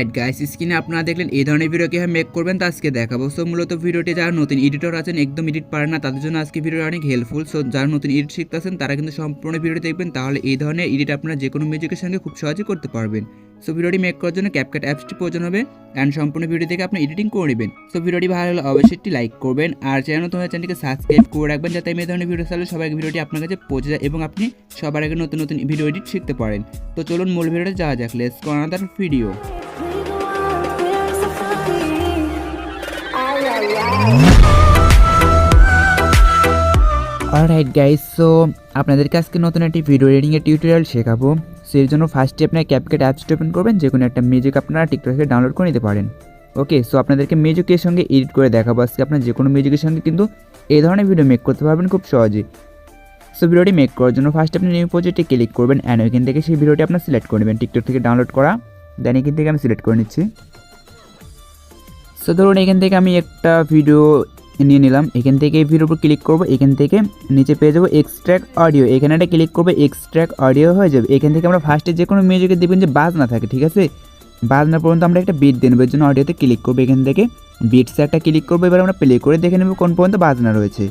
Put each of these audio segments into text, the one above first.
Alright guys, স্ক্রিনে আপনারা দেখলেন এই ধরনের ভিডিও কীভাবে মেক করবেন তা আজকে দেখাবো। সো মূলত ভিডিওটি যারা নতুন এডিটর আছেন, একদম এডিট পারেন না, তাদের জন্য আজকে ভিডিওটা অনেক হেল্পফুল। সো যারা নতুন এডিট শিখতেছেন তারা কিন্তু সম্পূর্ণ ভিডিও দেখবেন, তাহলে এই ধরনের এডিট আপনারা যে কোনো মিউজিকের সঙ্গে খুব সহজে করতে পারবেন। সো ভিডিওটি মেক করার জন্য ক্যাপকাট অ্যাপসটি প্রয়োজন হবে অ্যান্ড সম্পূর্ণ ভিডিও দেখে আপনি এডিটিং করে নেবেন। সো ভিডিওটি ভালো হলে অবশ্যই একটি লাইক করবেন আর চ্যানেলটিকে সাবস্ক্রাইব করে রাখবেন, যাতে আমি এই ধরনের ভিডিও চাইলে সবাই ভিডিওটি আপনার কাছে পৌঁছে যায় এবং আপনি সবার আগে নতুন নতুন ভিডিও এডিট শিখতে পারেন। তো চলুন মূল ভিডিওতে যাওয়া যাক। Let's go another video. Alright guys, so আপনাদেরকে আজকে নতুন একটি ভিডিও এডিটিংয়ের টিউটোরিয়াল শেখাবো। সো এর জন্য ফার্স্টে আপনার ক্যাপকাট অ্যাপসটি ওপেন করবেন, যে কোনো একটা মিউজিক আপনারা টিকটক থেকে ডাউনলোড করে নিতে পারেন। ওকে, সো আপনাদেরকে মিউজিকের সঙ্গে এডিট করে দেখাবো আজকে। আপনার যে কোনো মিউজিকের সঙ্গে কিন্তু এই ধরনের ভিডিও মেক করতে পারবেন খুব সহজে। সো ভিডিওটি মেক করার জন্য ফার্স্ট আপনি নিউ প্রজেক্টে ক্লিক করবেন অ্যান্ড ওইখান থেকে সেই ভিডিওটি আপনার সিলেক্ট করে নেবেন, টিকটক থেকে ডাউনলোড করা। দেন এখান থেকে আমি সিলেক্ট করে নিচ্ছি। সো ধরুন এখান থেকে আমি একটা ভিডিও নিয়ে নিলাম, এখান থেকে এই ভিডিওর উপর ক্লিক করবো, এখান থেকে নিচে পেয়ে যাবো এক্সট্র্যাক্ট অডিও, এখানে একটা ক্লিক করবো, এক্সট্র্যাক্ট অডিও হয়ে যাবে। এখান থেকে আমরা ফার্স্টে যে কোনো মিউজিকে দেবেন যে বাজ না থাকে, ঠিক আছে, বাজ না পর্যন্ত আমরা একটা বিট দিয়ে নেবো, এর জন্য অডিওতে ক্লিক করবো, এখান থেকে বিটসে একটা ক্লিক করবো। এবার আমরা প্লে করে দেখে নেবো কোন পর্যন্ত বাজনা রয়েছে।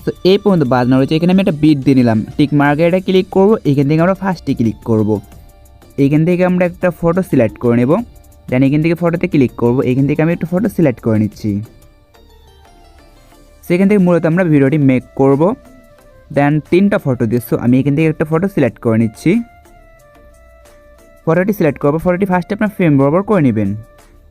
তো এই পর্যন্ত বাজনা রয়েছে, এখানে আমি একটা বিট দিয়ে নিলাম, টিক মার্কে এটা ক্লিক করবো, এখান থেকে আমরা ফার্স্টে ক্লিক করবো, এখান থেকে আমরা একটা ফটো সিলেক্ট করে নেব। দেন এখান থেকে ফটোতে ক্লিক করব, এখান থেকে আমি একটা ফটো সিলেক্ট করে নিচ্ছি। সেখান থেকে মূলত আমরা ভিডিওটি মেক করব। দেন 3টা ফটো দিচ্ছি, আমি এখান থেকে একটা ফটো সিলেক্ট করে নিচ্ছি। ফটোটি সিলেক্ট করবো, ফটোটি ফার্স্টে আপনার ফ্রেম বরাবর করে নেবেন।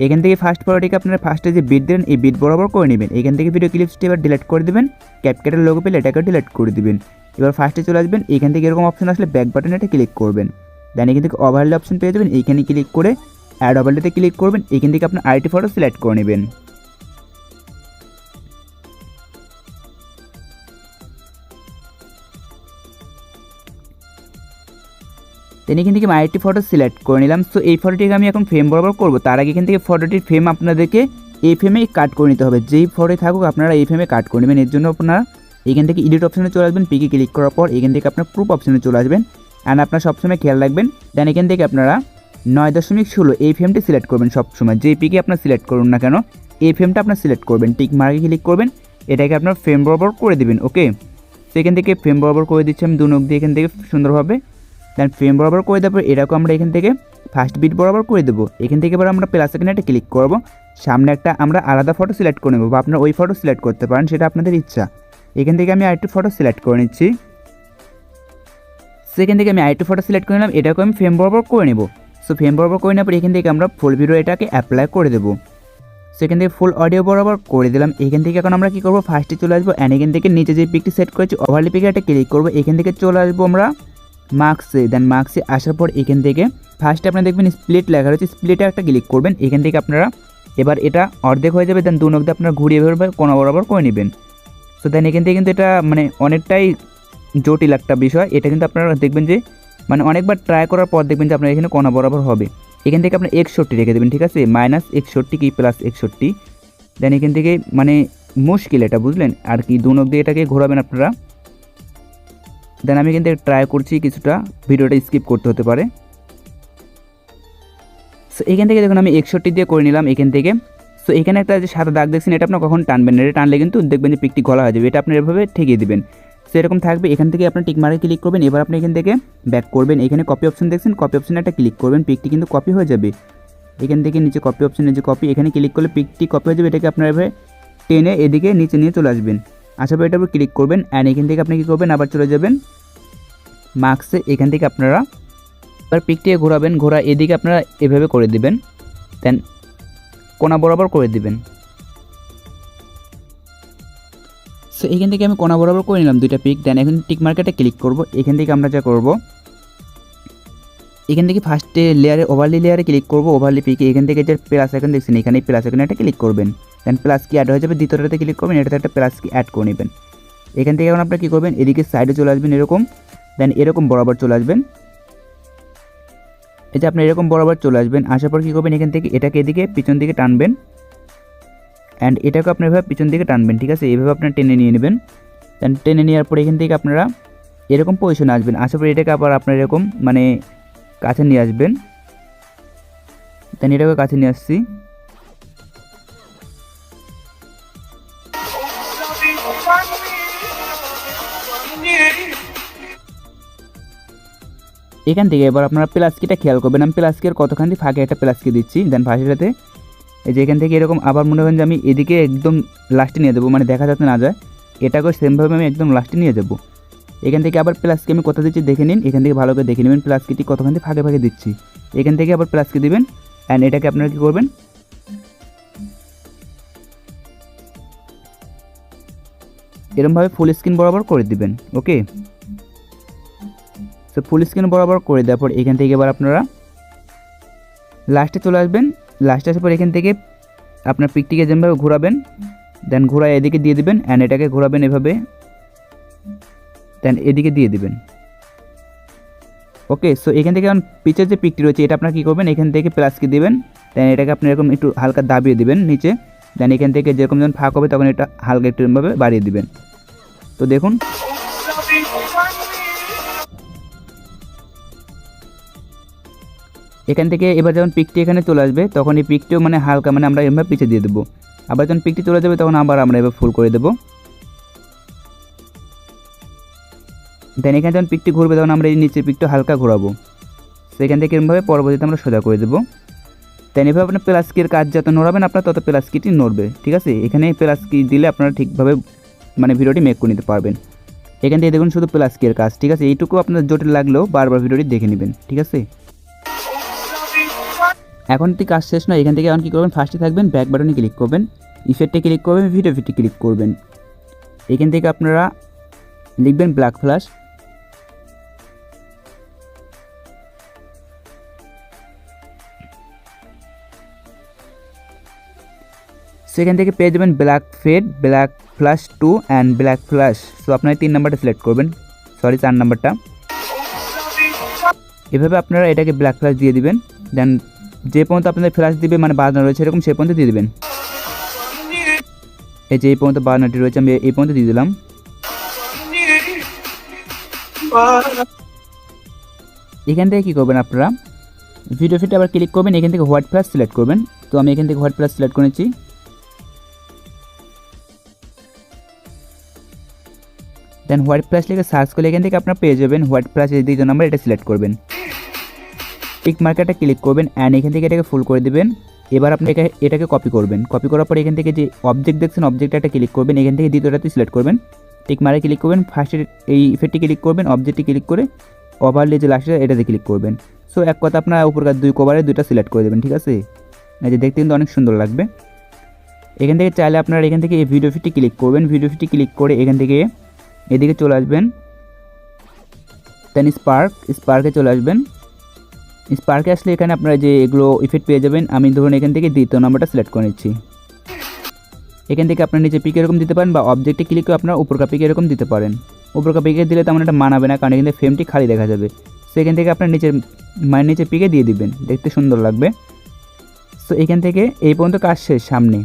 এখান থেকে ফার্স্ট ফটোটিকে আপনারা ফার্স্টে যে বিট দেন এই বিট বরাবর করে নেবেন। এখান থেকে ভিডিও ক্লিপসটি এবার ডিলিট করে দেবেন, ক্যাপকাটের লোগো পেলে এটাকে ডিলিট করে দিবেন। এবার ফার্স্টে চলে আসবেন, এখান থেকে এরকম অপশন আসলে ব্যাক বাটনে এটা ক্লিক করবেন। দেন এখান থেকে ওভারলে অপশন পেয়ে যাবেন, এইখানে ক্লিক করে অ্যাড ওভারলেতে ক্লিক করবেন, এখান থেকে আপনার আরেকটি ফটো সিলেক্ট করে নেবেন। দেন এখান থেকে আমি আরেকটি ফটো সিলেক্ট করে নিলাম। সো এই ফটোটিকে আমি এখন ফ্রেম বরাবর করবো, তার আগে এখান থেকে ফটোটির ফ্রেম আপনাদেরকে এই ফ্রেমেই কাট করে নিতে হবে। যেই ফটোই থাকুক আপনারা এই ফ্রেমে কাট করে নেবেন। এর জন্য আপনারা এখান থেকে এডিট অপশনে চলে আসবেন, পিকে ক্লিক করার পর এখান থেকে আপনার প্রুফ অপশনে চলে আসবেন অ্যান্ড আপনার সবসময় খেয়াল রাখবেন। দেন এখান থেকে আপনারা 9.16 এই ফ্রেমটি সিলেক্ট করবেন সবসময়, যেই পিকে আপনার সিলেক্ট করুন না কেন এই ফ্রেমটা আপনার সিলেক্ট করবেন, টিক মার্কে ক্লিক করবেন, এটাকে আপনার ফ্রেম বরাবর করে দেবেন। ওকে, সেখান থেকে ফ্রেম বরাবর করে দিচ্ছি আমি 2 নখ দিয়ে এখান থেকে সুন্দরভাবে। দেন ফ্রেম বরাবর করে দেওয়ার পর এরকম আমরা এখান থেকে ফার্স্ট বিট বরাবর করে দেবো। এখান থেকে এবার আমরা প্লাস এখানে একটা ক্লিক করবো, সামনে একটা আমরা আলাদা ফটো সিলেক্ট করে নেবো, বা আপনারা ওই ফটো সিলেক্ট করতে পারেন, সেটা আপনাদের ইচ্ছা। এখান থেকে আমি আরেকটি ফটো সিলেক্ট করে নিচ্ছি। সেখান থেকে আমি আরেকটি ফটো সিলেক্ট করে নিলাম, এটাকে আমি ফ্রেম বরাবর করে নেব। সো ফ্রেম বরাবর করে নেওয়ার পর এখান থেকে আমরা ফুল ভিডিও এটাকে অ্যাপ্লাই করে দেবো। সেখান থেকে ফুল অডিও বরাবর করে দিলাম। এখান থেকে এখন আমরা কী করবো, ফার্স্টে চলে আসবো অ্যান্ড এখান থেকে নিচে যে পিকটি সেট করেছি ওভারলি পিকে একটা ক্লিক করবো, এখান থেকে চলে আসবো আমরা মার্কসে। দেন মার্কসে আসার পর এখান থেকে ফার্স্টে আপনারা দেখবেন স্প্লিট লেখা রয়েছে, স্প্লিটে একটা ক্লিক করবেন। এখান থেকে আপনারা এবার এটা অর্ধেক হয়ে যাবে, দেন 2 নখ দিয়ে আপনারা ঘুরিয়ে এভাবে কোনা বরাবর করে নেবেন। সো দেন এখান থেকে কিন্তু এটা মানে অনেকটাই জটিল একটা বিষয়, এটা কিন্তু আপনারা দেখবেন যে মানে অনেকবার ট্রাই করার পর দেখবেন যে আপনার এখানে কোনা বরাবর হবে। এখান থেকে আপনার 61 রেখে দেবেন, ঠিক আছে, -61 কি +61। দেন এখান থেকে মানে মুশকিল এটা, বুঝলেন, আর কি 2 নখ দিয়ে এটাকে ঘোরাবেন আপনারা। দেন আমি কিন্তু ট্রাই করছি, কিছুটা ভিডিওটা স্কিপ করতে হতে পারে। সো এখান থেকে দেখুন আমি 61 দিয়ে করে নিলাম এখান থেকে। সো এখানে একটা যে সাদা দাগ দেখছেন, এটা আপনার কখন টানবেন না, এটা টানলে কিন্তু দেখবেন যে পিকটি গলা হয়ে যাবে, এটা আপনি এভাবে ঠেকিয়ে দেবেন। সো এরকম থাকবে। এখান থেকে আপনার টিক মার্কে ক্লিক করবেন, এবার আপনি এখান থেকে ব্যাক করবেন, এখানে কপি অপশন দেখছেন, কপি অপশনে একটা ক্লিক করবেন, পিকটি কিন্তু কপি হয়ে যাবে। এখান থেকে নিচে কপি অপশনে যে কপি, এখানে ক্লিক করলে পিকটি কপি হয়ে যাবে, এটাকে আপনার এভাবে টেনে এদিকে নিচে নিয়ে চলে আসবেন। আসার পর এটার উপর ক্লিক করবেন অ্যান্ড এখান থেকে আপনি কী করবেন, আবার চলে যাবেন মার্কসে। এখান থেকে আপনারা এবার পিকটিকে ঘোরাবেন, ঘোরা এদিকে আপনারা এভাবে করে দিবেন, দেন কোনা বরাবর করে দিবেন। সো এখান থেকে আমি কোনা বরাবর করে নিলাম 2টা পিক। দেন এখন টিক মার্কেটে ক্লিক করব। এখান থেকে আমরা যা করব, এখান থেকে ফার্স্টে লেয়ারে ওভারলি লেয়ারে ক্লিক করব, ওভারলি পিকে এখান থেকে যে প্লাস আইকন দেখছেন এখানে প্লাস আইকনে একটা ক্লিক করবেন। দেন প্লাস কি অ্যাড হয়ে যাবে, দ্বিতীয়টাতে ক্লিক করবেন, এটাতে একটা প্লাস কি অ্যাড করে নেবেন। এখান থেকে এখন আপনারা কী করবেন, এদিকে সাইডে চলে আসবেন এরকম, দেন এরকম বরাবর চলে আসবেন। এই যে আপনি এরকম বরাবর চলে আসবেন, আসার পর কী করবেন, এখান থেকে এটাকে এদিকে পিছন দিকে টানবেন অ্যান্ড এটাকে আপনি এভাবে পিছন দিকে টানবেন, ঠিক আছে, এইভাবে আপনার টেনে নিয়ে নেবেন। দেন টেনে নেওয়ার পর এখান থেকে আপনারা এরকম পজিশনে আসবেন, আসার পর এটাকে আবার আপনার এরকম মানে কাছে নিয়ে আসবেন। দেন এটাকে কাছে নিয়ে আসছি। এখান থেকে এবার আপনারা প্লাস কিটা খেয়াল করবেন, আমি প্লাস কির কতখানি ফাঁকে একটা প্লাস কি দিচ্ছি। দেন ফাঁসের সাথে এই যে এখান থেকে এরকম আবার মনে করেন যে আমি এদিকে একদম লাস্টে নিয়ে যাবো, মানে দেখা যাতে না যায়, এটাকেও সেমভাবে আমি একদম লাস্টে নিয়ে যাবো। এখান থেকে আবার প্লাস কি আমি কোথা দিচ্ছি দেখে নিন, এখান থেকে ভালো করে দেখে নেবেন প্লাস কিটি কতখানি ফাঁকে ফাঁকে দিচ্ছি। এখান থেকে আবার প্লাস কি দিবেন, অ্যান্ড এটাকে আপনারা কী করবেন, এরকমভাবে ফুল স্ক্রিন বরাবর করে দিবেন। ওকে, সো ফুল স্ক্রিন বরাবর করে দেওয়ার পর এখান থেকে এবার আপনারা লাস্টে চলে আসবেন। লাস্টে আসার পর এখান থেকে আপনার পিকটিকে যেভাবে ঘোরাবেন, দেন ঘোরায় এদিকে দিয়ে দিবেন, অ্যান্ড এটাকে ঘোরাবেন এভাবে, দেন এদিকে দিয়ে দিবেন। ওকে, সো এখান থেকে এখন পিচের যে পিকটি রয়েছে এটা আপনার কী করবেন, এখান থেকে প্লাস কি দিবেন, দেন এটাকে আপনি এরকম একটু হালকা দাবিয়ে দিবেন নিচে, দেন এখান থেকে যেরকম যখন ফাঁক হবে তখন এটা হালকা একটু এরকমভাবে বাড়িয়ে দিবেন। তো দেখুন এখান থেকে এবার যখন পিকটি এখানে চলে আসবে তখন এই পিকটিও মানে হালকা মানে আমরা এভাবে পিছিয়ে দিয়ে দেবো। আবার যখন পিকটি চলে যাবে তখন আবার আমরা এভাবে ফুল করে দেবো। দেন এখানে যখন পিকটি ঘুরবে তখন আমরা এই নিচের পিকটা হালকা ঘোরাবো। সেখান থেকে এরকমভাবে পরবর্তীতে আমরা সোজা করে দেবো। দেন এভাবে আপনার প্লাস কির কাজ যত নড়াবেন আপনার তত প্লাস কিটি নড়বে। ঠিক আছে, এখানে প্লাস কি দিলে আপনারা ঠিকভাবে মানে ভিডিওটি মেক করে নিতে পারবেন। এখান থেকে দেখুন শুধু প্লাস কির কাজ। ঠিক আছে, এইটুকু আপনার জটিল লাগলেও বারবার ভিডিওটি দেখে নেবেন। ঠিক আছে, এখন কি কাজ শেষ নয়। এখান থেকে এখন কী করবেন, ফার্স্টে থাকবেন, ব্যাক বাটনে ক্লিক করবেন, ইফেক্টে ক্লিক করবেন, ভিডিও ফিটে ক্লিক করবেন। এখান থেকে আপনারা লিখবেন ব্ল্যাক ফ্ল্যাশ। সেখান থেকে পেয়ে যাবেন black fade, black flash 2 and black flash. So আপনারা 3 নাম্বারটা সিলেক্ট করবেন, সরি 4 নাম্বারটা। এভাবে আপনারা এটাকে ব্ল্যাক ফ্ল্যাশ দিয়ে দিবেন। দেন যে পর্যন্ত আপনাদের ফ্ল্যাশ দিবে মানে বাজনা রয়েছে এরকম সে পর্যন্ত দিয়ে দেবেন। এই যে এই পর্যন্ত বাজনাটি রয়েছে আমি এই পর্যন্ত দিয়ে দিলাম। এখান থেকে কী করবেন, আপনারা ভিডিও ফিটে আবার ক্লিক করবেন, এখান থেকে হোয়াইট ফ্ল্যাশ সিলেক্ট করবেন। তো আমি এখান থেকে হোয়াইট ফ্ল্যাশ সিলেক্ট করেছি। দেন হোয়াইট ফ্ল্যাশ লিখে সার্চ করলে এখান থেকে আপনারা পেয়ে যাবেন হোয়াইট ফ্ল্যাশ এই 2 নাম্বার, এটা সিলেক্ট করবেন, টিক মার্কারটা ক্লিক করবেন, অ্যান্ড এখান থেকে এটাকে ফুল করে দেবেন। এবার আপনি এটাকে কপি করবেন। কপি করার পর এখান থেকে যে অবজেক্ট দেখছেন অবজেক্টটা একটা ক্লিক করবেন, এখান থেকে দ্বিতীয়টাতে সিলেক্ট করবেন, টিক মারে ক্লিক করবেন, ফার্স্টের এই ইফেক্টটি ক্লিক করবেন, অবজেক্টটি ক্লিক করে ওভারলে যে লাস্টে এটাতে ক্লিক করবেন। সো এক কথা আপনার উপরকার 2 কভারে 2টা সিলেক্ট করে দেবেন। ঠিক আছে, এই যে দেখতে কিন্তু অনেক সুন্দর লাগবে। এখান থেকে চাইলে আপনারা এখান থেকে এই ভিডিও ফিটটি ক্লিক করবেন, ভিডিও ফিটটি ক্লিক করে এখান থেকে এদিকে চলে আসবেন, দেন স্পার্কে চলে আসবেন। স্পার্কে আসলে এখানে আপনারা যে এগুলো ইফেক্ট পেয়ে যাবেন। আমি ধরুন এখান থেকে 2 নাম্বারটা সিলেক্ট করে নিচ্ছি। এখান থেকে আপনার নিচে পিক এরকম দিতে পারেন বা অবজেক্টে ক্লিক করে আপনারা উপরকার পিক এরকম দিতে পারেন। উপরকার পিকে দিলে তেমন একটা মানাবে না, কারণ এখানে ফ্রেমটি খালি দেখা যাবে। সেখান থেকে আপনার নিচে পিকে দিয়ে দিবেন, দেখতে সুন্দর লাগবে। সো এখান থেকে এই পর্যন্ত কাজ শেষ। সামনে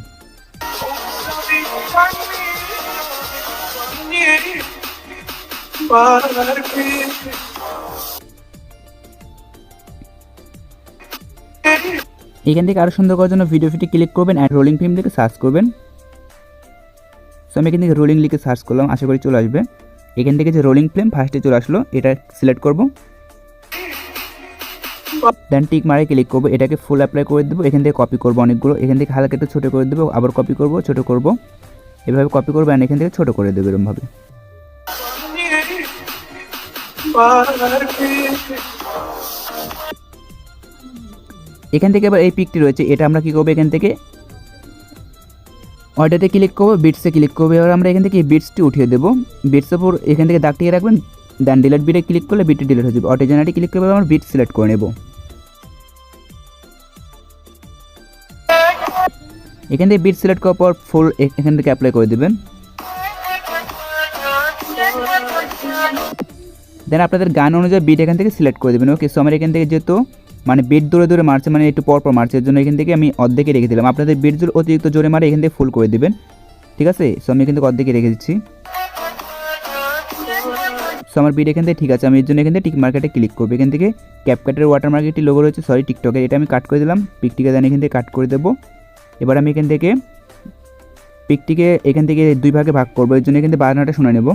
এখান থেকে আরও সুন্দর করার জন্য ভিডিও ফিটে ক্লিক করবেন, অ্যান্ড রোলিং ফিল্ম লিখে সার্চ করবেন। সো আমি এখান থেকে রোলিং লিখে সার্চ করলাম, আশা করি চলে আসবে। এখান থেকে যে রোলিং ফিল্ম ফার্স্টে চলে আসলো, এটা সিলেক্ট করব, দেন টিক মারে ক্লিক করবো, এটাকে ফুল অ্যাপ্লাই করে দেবো। এখান থেকে কপি করবো অনেকগুলো, এখান থেকে হালকা একটু ছোটো করে দেবো, আবার কপি করবো, ছোটো করবো, এভাবে কপি করবো, অ্যান্ড এখান থেকে ছোটো করে দেবো এরকমভাবে। এখান থেকে আবার এই পিকটি রয়েছে, এটা আমরা কী করবো, এখান থেকে অর্ডারে ক্লিক করবো, বিটসে ক্লিক করবো। এবার আমরা এখান থেকে এই বিটসটি উঠিয়ে দেবো। বিটসের উপর এখান থেকে দাগটিয়ে রাখবেন, দেন ডিলিট বিটে ক্লিক করলে বিটটি ডিলিট হয়ে যাবে। অটো জেনারেটে ক্লিক করবে, আমরা বিট সিলেক্ট করে নেব। এখান থেকে বিট সিলেক্ট করার পর ফুল এখান থেকে অ্যাপ্লাই করে দেবেন। দেন আপনাদের গান অনুযায়ী বিট এখান থেকে সিলেক্ট করে দেবেন। ওকে, সো আমার এখান থেকে যেহেতু মানে বিট দূরে দূরে মারছে, মানে একটু পর মারছে, এর জন্য এখান থেকে আমি অর্ধেকে রেখে দিলাম। আপনাদের বিট জোর অতিরিক্ত জোরে মারে এখান থেকে ফুল করে দেবেন। ঠিক আছে, সো আমি কিন্তু অর্ধেকে রেখে দিচ্ছি। সো আমার ভিডিও এখান থেকে ঠিক আছে, আমি এর জন্য এখান থেকে টিক মার্কেটে ক্লিক করবো। এখান থেকে ক্যাপকাটের ওয়াটারমার্ক একটি লোগো রয়েছে, সরি টিকটকের, এটা আমি কাট করে দিলাম। পিকটিকে দেন এখান থেকে কাট করে দেবো। এবার আমি এখান থেকে পিকটিকে এখান থেকে 2 ভাগে ভাগ করবো, এর জন্য এখান থেকে বাজনাটা শুনে নেব।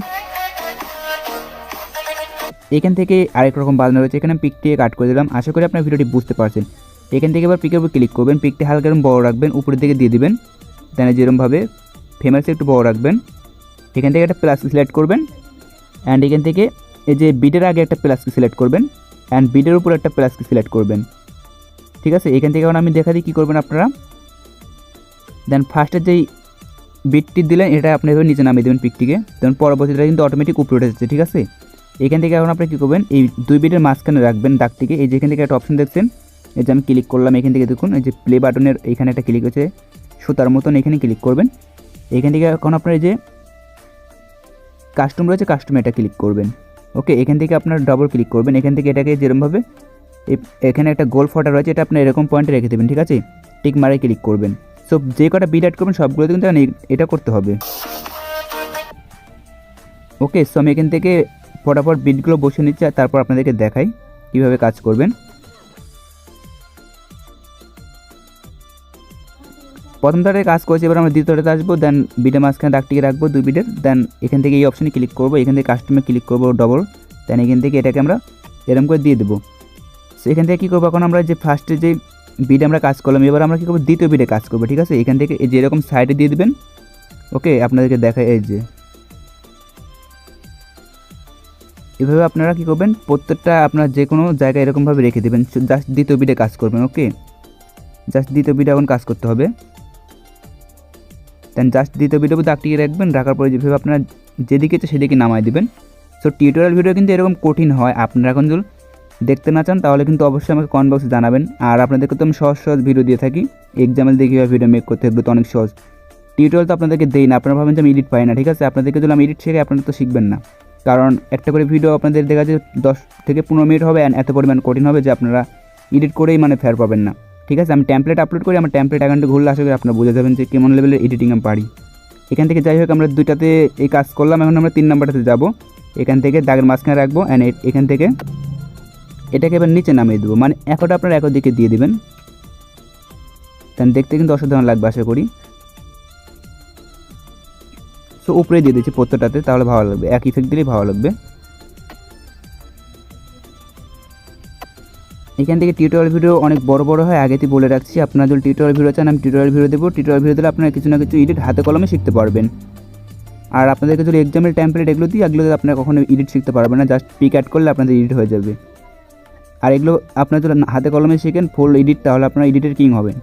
এখান থেকে আরেক রকম বাজনা রয়েছে, এখানে পিকটিকে কাট করে দিলাম। আশা করি আপনার ভিডিওটি বুঝতে পারছেন। এখান থেকে এবার পিকের উপর ক্লিক করবেন, পিকটি হালকা এরকম বড় রাখবেন, উপরের দিকে দিয়ে দিবেন, দেন যেরকমভাবে ফেমাসে একটু বড় রাখবেন। এখান থেকে একটা প্লাস সিলেক্ট করবেন, অ্যান্ড এখান থেকে এই যে বিটের আগে একটা প্লাসকে সিলেক্ট করবেন, অ্যান্ড বিটের উপর একটা প্লাসকে সিলেক্ট করবেন। ঠিক আছে, এখান থেকে এখন আমি দেখা দিই কী করবেন আপনারা। দেন ফার্স্টের যেই বিটটি দিলেন এটা আপনি এভাবে নিচে নামিয়ে দেবেন পিকটিকে, দেন পরবর্তীটা কিন্তু অটোমেটিক উপরে উঠে যাচ্ছে। ঠিক আছে, এখান থেকে এখন আপনি কী করবেন, এই 2 বিটের মাঝখানে রাখবেন দাগটিকে। এই যে এখান থেকে একটা অপশন দেখছেন, এই যে আমি ক্লিক করলাম, এখান থেকে দেখুন এই যে প্লে বাটনের এখানে একটা ক্লিক হচ্ছে সুতার মতন, এখানে ক্লিক করবেন। এখান থেকে এখন আপনার এই যে কাস্টম রয়েছে, কাস্টমে এটা ক্লিক করবেন। ওকে, এখান থেকে আপনার ডবল ক্লিক করবেন, এখান থেকে এটাকে যেরকমভাবে এখানে একটা গোল ফটা রয়েছে, এটা আপনি এরকম পয়েন্টে রেখে দেবেন। ঠিক আছে, টিক মারে ক্লিক করবেন। সো যে কটা বিট অ্যাড করবেন সবগুলোতে কিন্তু এটা করতে হবে। ওকে, সো আমি এখান থেকে ফটাফট বিটগুলো বসে নিচ্ছি, আর তারপর আপনাদেরকে দেখাই কীভাবে কাজ করবেন। প্রথমটাতে কাজ করেছি, এবার আমরা দ্বিতীয়টাতে আসবো। দেন বিটের মাঝখানে দাগটিকে রাখবো 2 বিটের, দেন এখান থেকে এই অপশানে ক্লিক করবো, এখান থেকে কাস্টমে ক্লিক করবো ডবল, দেন এখান থেকে এটাকে আমরা এরকম করে দিয়ে দেবো। সো এখান থেকে কী করবো, এখন আমরা যে ফার্স্টে যে বিটে আমরা কাজ করলাম, এবার আমরা কী করবো, দ্বিতীয় বিটে কাজ করবো। ঠিক আছে, এখান থেকে এই যে এরকম সাইডে দিয়ে দেবেন। ওকে, আপনাদেরকে দেখাই, এই যে এভাবে আপনারা কী করবেন, প্রত্যেকটা আপনার যে কোনো জায়গায় এরকমভাবে রেখে দেবেন, জাস্ট দ্বিতীয় বিটে কাজ করবেন। ওকে, জাস্ট দ্বিতীয় বিটে এখন কাজ করতে হবে। দেন জাস্ট দ্বিতীয় ভিডিও দাগটিকে রাখবেন, রাখার পরে যেভাবে আপনারা যেদিকে ইচ্ছে সেদিকে নামাই দেবেন। সো টিউটোরিয়াল ভিডিও কিন্তু এরকম কঠিন হয়, আপনারা এখন যদি দেখতে না চান তাহলে কিন্তু অবশ্যই আমাকে কমেন্ট বক্সে জানাবেন। আর আপনাদেরকে তো আমি সহজ সহজ ভিডিও দিয়ে থাকি, এক্সাম্পল দিয়ে কীভাবে ভিডিও মেক করতে, এগুলো তো অনেক সহজ। টিউটোরিয়াল তো আপনাদেরকে দেই না, আপনারা ভাবেন যে আমি এডিট পাই না। ঠিক আছে, আপনাদেরকে যদি আমি এডিট শেখাই আপনারা তো শিখবেন না, কারণ একটা করে ভিডিও আপনাদের দেখা যায় 10 থেকে 15 মিনিট হবে, অ্যান্ড এত পরিমাণ কঠিন হবে যে আপনারা এডিট করেই মানে ফের পাবেন না। ঠিক আছে, আমি ট্যাম্পলেট আপলোড করি, আমার ট্যাম্পলেট অ্যাকাউন্টে ঘুরলে আশা করি আপনারা বুঝে যাবেন যে কেমন লেভেলের এডিটিং আমি পারি। এখান থেকে যাই হোক আমরা 2টাতে এই কাজ করলাম, এখন আমরা 3 নাম্বারটাতে যাব। এখান থেকে দাগের মাঝখানে রাখবো, অ্যান্ড এখান থেকে এটাকে এবার নিচে নামিয়ে দেবো, মানে একটা আপনারা একর দিকে দিয়ে দেবেন। দেন দেখতে কিন্তু অসাধারণ লাগবে আশা করি। সো উপরে দিয়ে দিচ্ছি প্রত্যেকটাতে, তাহলে ভালো লাগবে, এক ইফেক্ট দিলেই ভালো লাগবে। এখান থেকে টিউটোরিয়াল ভিডিও অনেক বড় বড় হয়, আগেতেই বলে রাখছি। আপনারা যদি টিউটোরিয়াল ভিডিও চান আমি টিউটোরিয়াল ভিডিও দেবো, টিউটোরিয়াল ভিডিও দিলে আপনারা কিছু না কিছু এডিট হাতে কলমে শিখতে পারবেন। আর আপনাদেরকে যদি এক্সামের টেমপ্লেট এগুলো দিই, এগুলো আপনারা কখনো এডিট শিখতে পারবেন না, জাস্ট পিক অ্যাড করলে আপনাদের এডিট হয়ে যাবে। আর এগুলো আপনারা যদি হাতে কলমে শিখেন ফুল এডিট, তাহলে আপনারা এডিটের কিং হবেন।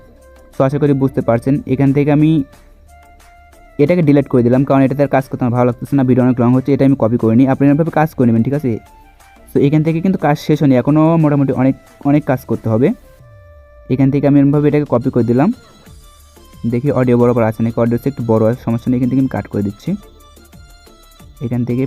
সো আশা করি বুঝতে পারছেন। এখান থেকে আমি এটাকে ডিলিট করে দিলাম, কারণ এটাতে আর কাজ করতে আমার ভালো লাগতেছে না, ভিডিও অনেক লং হচ্ছে, এটা আমি কপি করে নিই, আপনি এভাবে কাজ করে নেবেন। ঠিক আছে, সো এখান থেকে কিন্তু কাজ শেষ হয়নি, এখনও মোটামুটি অনেক কাজ করতে হবে। এখান থেকে আমি এরকমভাবে এটাকে কপি করে দিলাম, দেখি অডিও বরাবর আছে নাকি, অডিও একটু বড় আছে, সমস্যা নেই, এখান থেকে আমি কাট করে দিচ্ছি। এখান থেকে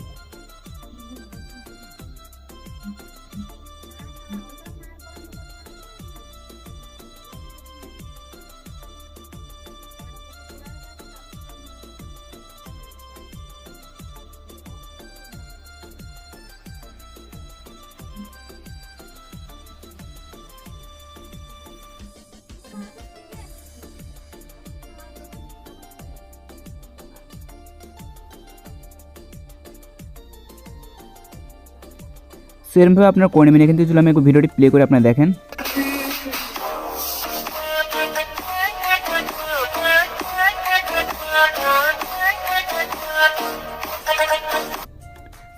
সেরকমভাবে আপনারা করে নেবেন। এখান থেকে যদি আমি একটু ভিডিওটি প্লে করে আপনারা দেখেন,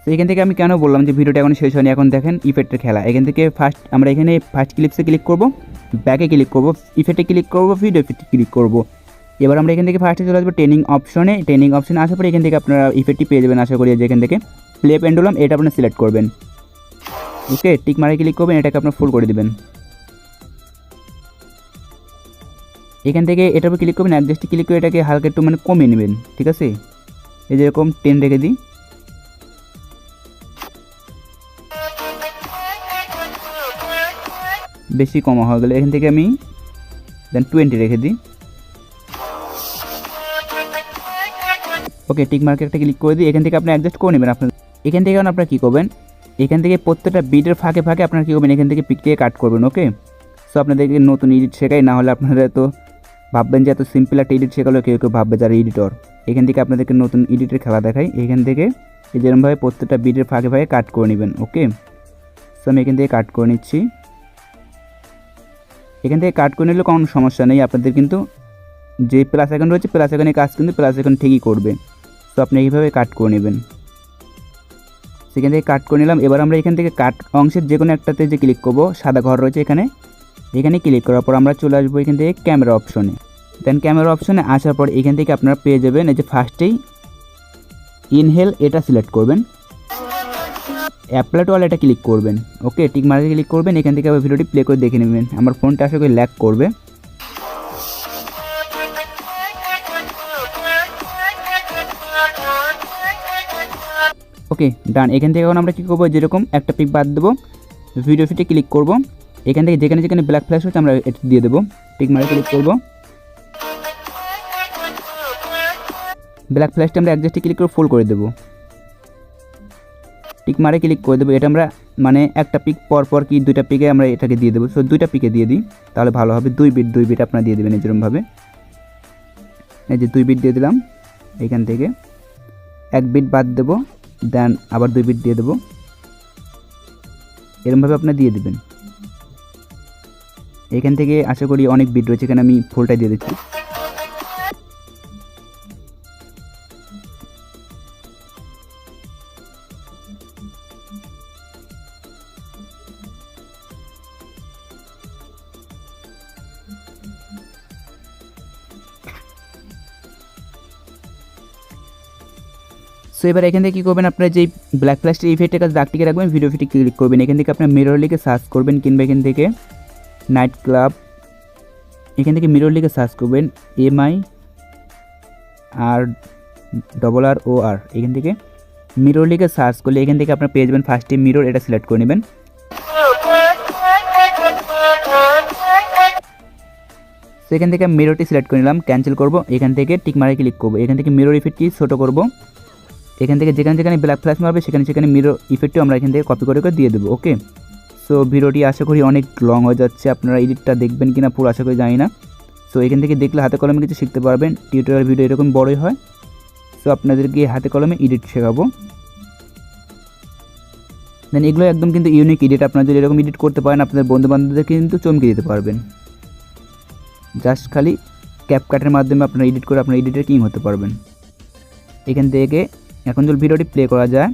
তো এখান থেকে আমি কেন বললাম যে ভিডিওটা এখন শেষ হয়নি, এখন দেখেন ইফেক্টের খেলা। এখান থেকে আমরা এখানে ফার্স্ট ক্লিপসে ক্লিক করব, ব্যাকে ক্লিক করব, ইফেক্টে ক্লিক করব, ভিডিও ইফেক্টে ক্লিক করব। এবার আমরা এখান থেকে ফার্স্টে চলে আসবো ট্রেনিং অপশনে। ট্রেনিং অপশনে আসার পরে এখান থেকে আপনারা ইফেক্টটি পেয়ে যাবেন আশা করি। যেখান থেকে প্লে পেন্ডুলাম এটা আপনারা সিলেক্ট করবেন। ওকে, টিক মারে ক্লিক করবেন, এটাকে আপনার ফুল করে দেবেন। এখান থেকে এটার উপর ক্লিক করবেন, অ্যাডজাস্টে ক্লিক করে এটাকে হালকা একটু মানে কমিয়ে নেবেন। ঠিক আছে, এই যেরকম 10 রেখে দিই, বেশি কমা হয়ে গেলে এখান থেকে আমি দেন 20 রেখে দিই। ওকে, টিক মার্কে একটা ক্লিক করে দিই, এখান থেকে আপনি অ্যাডজাস্ট করে নেবেন আপনার। এখান থেকে আপনারা কী করবেন, এখান থেকে প্রত্যেকটা বিটের ফাঁকে ফাঁকে আপনারা কী করবেন, এখান থেকে পিকটিকে কাট করবেন। ওকে, সো আপনাদেরকে নতুন এডিট শেখাই, না হলে আপনারা তো ভাববেন যে এত সিম্পল একটা এডিট শেখালো, কেউ কেউ ভাববে যারা এডিটর। এখান থেকে আপনাদেরকে নতুন এডিটের খেলা দেখাই। এখান থেকে যেরকমভাবে প্রত্যেকটা বিটের ফাঁকে ফাঁকে কাট করে নেবেন। ওকে, সো আমি এখান থেকে কাট করে নিচ্ছি। এখান থেকে কাট করে নিলে কোনো সমস্যা নেই, আপনাদের কিন্তু যে প্লাস আইকন রয়েছে প্লাস আইকনের কাজ কিন্তু প্লাস আইকন ঠিকই করবে। সো আপনি এইভাবে কাট করে নেবেন। সেখান থেকে কাট করে নিলাম। এবার আমরা এখান থেকে কাট অংশের যে কোনো একটাতে যে ক্লিক করবো, সাদা ঘর রয়েছে এখানে ক্লিক করার পর আমরা চলে আসবো এখান থেকে ক্যামেরা অপশনে। দেন ক্যামেরা অপশনে আসার পর এখান থেকে আপনারা পেয়ে যাবেন এই যে ফার্স্টেই ইনহেল, এটা সিলেক্ট করবেন, অ্যাপ্লাই টু অল এটা ক্লিক করবেন। ওকে, টিক মার্কে ক্লিক করবেন। এখান থেকে আবার ভিডিওটি প্লে করে দেখে নেবেন। আমার ফোনটা আশা করি ল্যাগ করবে। ওকে, ডান। এখান থেকে এখন আমরা কী করবো, যেরকম একটা পিক বাদ দেবো, ভিডিও ফিটে ক্লিক করব। এখান থেকে যেখানে যেখানে ব্ল্যাক ফ্ল্যাশ হচ্ছে আমরা এটা দিয়ে দেবো, টিক মারে ক্লিক করব। ব্ল্যাক ফ্ল্যাশটা আমরা অ্যাডজাস্টে ক্লিক করে ফুল করে দেবো, টিক মারে ক্লিক করে দেবো। এটা আমরা মানে একটা পিক পর পর কি দুইটা পিকে আমরা এটাকে দিয়ে দেবো। সো দুইটা পিকে দিয়ে দিই, তাহলে ভালো হবে। 2 বিট আপনারা দিয়ে দেবেন এরকমভাবে। এই যে 2 বিট দিয়ে দিলাম। এখান থেকে 1 বিট বাদ দেবো, দেন আবার 2 বিট দিয়ে দেবো। এরকমভাবে আপনারা দিয়ে দেবেন। এখান থেকে আশা করি অনেক বিট রয়েছে, এখানে আমি ফুলটা দিয়ে দিচ্ছি। সো এবার এখান থেকে কী করবেন, আপনারা যেই ব্ল্যাক ফ্ল্যাশটির ইফেক্টের কাছে দাগটিকে রাখবেন, ভিডিও ফিটে ক্লিক করবেন। এখান থেকে আপনার মিরর লিখে সার্চ করবেন, কিংবা এখান থেকে নাইট ক্লাব, এখান থেকে মিরর লিখে সার্চ করবেন, MIRROR। এখান থেকে মিরর লিখে সার্চ করলে এখান থেকে আপনার পেয়ে যাবেন ফার্স্টে মিরর, এটা সিলেক্ট করে নেবেন। সো এখান থেকে মিররটি সিলেক্ট করে নিলাম, ক্যান্সেল করব। এখান থেকে টিক মারে ক্লিক করব। এখান থেকে মিরর ইফেক্টটি ছোটো করব। এখান থেকে যেখানে যেখানে ব্ল্যাক ফ্ল্যাশ মারবে সেখানে সেখানে মিরর ইফেক্টও আমরা এখান থেকে কপি করে দিয়ে দেবো। ওকে, সো ভিডিওটি আশা করি অনেক লং হয়ে যাচ্ছে, আপনারা এডিটটা দেখবেন কিনা পুরো আশা করি জানি না। সো এখান থেকে দেখলে হাতে কলমে কিছু শিখতে পারবেন। টিউটোরিয়াল ভিডিও এরকম বড়ই হয়। সো আপনাদেরকে হাতে কলমে এডিট শেখাবো। দেন এগুলো একদম কিন্তু ইউনিক এডিট, আপনারা যদি এরকম এডিট করতে পারেন আপনাদের বন্ধুবান্ধবদের কিন্তু চমকে দিতে পারবেন। জাস্ট খালি ক্যাপকাটের মাধ্যমে আপনারা এডিট করে আপনার এডিটের কিং হতে পারবেন। এখান থেকে এখন যদি ভিডিওটি প্লে করা যায়,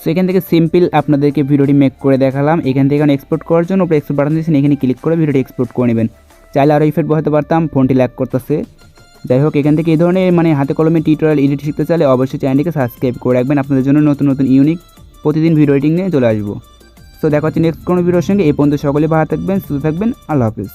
সেখান থেকে সিম্পল আপনাদেরকে ভিডিওটি মেক করে দেখালাম। এখান থেকে এক্সপোর্ট করার জন্য উপরে এক্সপোর্ট বাটন দিয়েছেন, এখানে ক্লিক করে ভিডিওটি এক্সপোর্ট করে নেবেন। চাইলে আরও ইফেক্ট বসাতে পারতাম, ফোনটি ল্যাগ করতেছে। যাই হোক, এখান থেকে এই ধরনের মানে হাতে কলমে টিউটোরিয়াল এডিট শিখতে চাইলে অবশ্যই চ্যানেলটিকে সাবস্ক্রাইব করে রাখবেন। আপনাদের জন্য নতুন নতুন ইউনিক প্রতিদিন ভিডিও এডিটিং নিয়ে চলে আসবো। সো দেখা হচ্ছে নেক্সট কোনো ভিডিওর সঙ্গে। এই পর্যন্ত সকলে ভালো থাকবেন, সুস্থ থাকবেন। আল্লাহ হাফিজ।